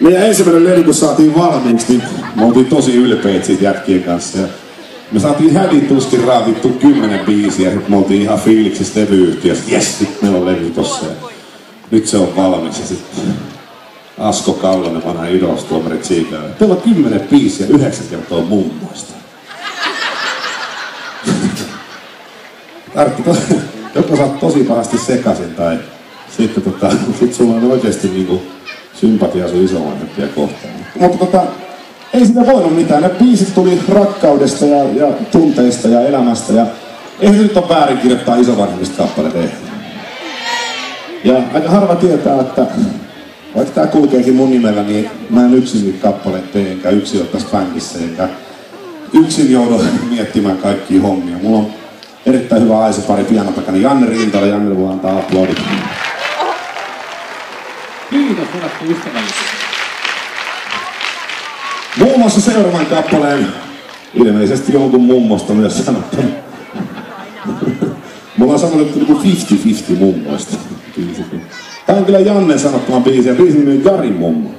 Meidän ensimmäinen levy, kun saatiin valmiiksi, niin me oltiin tosi ylpeitä siitä jätkien kanssa. Ja me saatiin hädituskin raavittu 10 biisiä, ja me oltiin ihan fiiliksissä levy-yhtiössä. Jes, nyt meillä on levy tossa. Ja nyt se on valmis. Ja sitten Asko Kallonen, vanha idostuomari Tsiikalla. Teillä on 10 biisiä, 9 kertoo mummoista. Artti, joko sä oot tosi pahasti sekaisin, tai sitten sit sulla on oikeesti niinku sympatia sun isovanhempia kohtaan. Mutta ei sitä voinut mitään. Ne biisit tuli rakkaudesta ja tunteista ja elämästä. Ja eihän se nyt ole väärin kirjoittaa isovanhemmista kappaleita. Ja aika harva tietää, että vaikka tää kulkeekin mun nimellä, niin mä en yksin niitä kappaleita tee, enkä yksin ole tässä bändissä, enkä yksin joudu miettimään kaikkia hommia. Mulla on erittäin hyvä aisepari pianon takana. Janne Rintala, Jannelle voi antaa aplodit. Kiitos, hyvät ystävälliset. Muun muassa seuraavan kappaleen ilmeisesti jonkun mummosta myös sanottu. Mulla on sanottu niinku 50-50 mummoista. Tää on kyllä Jannen sanottama biisi, ja biisin nimi on Jarin mummo.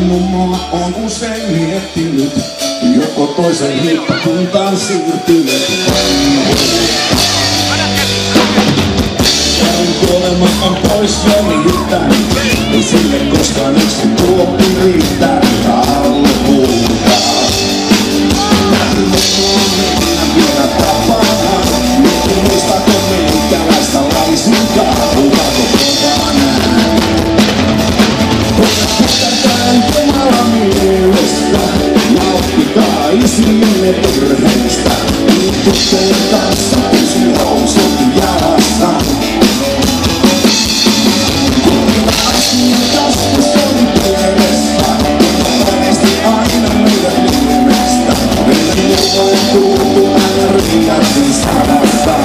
Mummoa on usein miettinyt, joko toisen hiippakuntaan siirtynyt. Jarin kuolema on pois jo nimittäin, ei sille koskaan yksin tuoppi riittää. Alkuunkaan. Jarin mummo on mennä vielä tapana, mutta muistaako meikäläistä laisinkaan, puhutaanko kovaa näin. Jumala mielestä, nauttikaa isille perheestä. Tyttöjen kanssa pysy housut jalassa. Kunnaisin joskus oli pienestä, monesti aina meidän nimestä. Meidän luojen kuultu aina riikätin sadasta.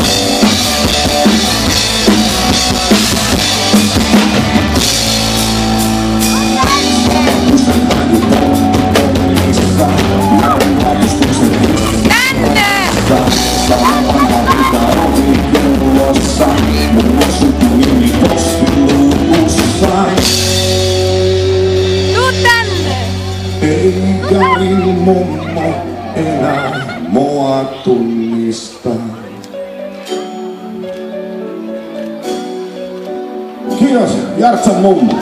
Tänne! Ikärin mummo enää mua tunnista. Kiitos, Jartsan mummo.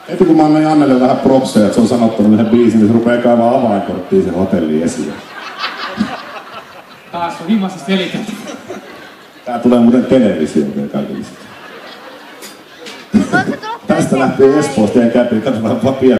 Heti kun mä annan Jannelle vähän propseja, että se on sanottanut yhden biisin, niin se rupeaa käymään avainkorttiin sen hotelliin esiin. Taas on himassa selitetty. Tää tulee muuten televisioon vielä kaikille. Tästä lähtee Espoosta ja käteen, katsotaan papia.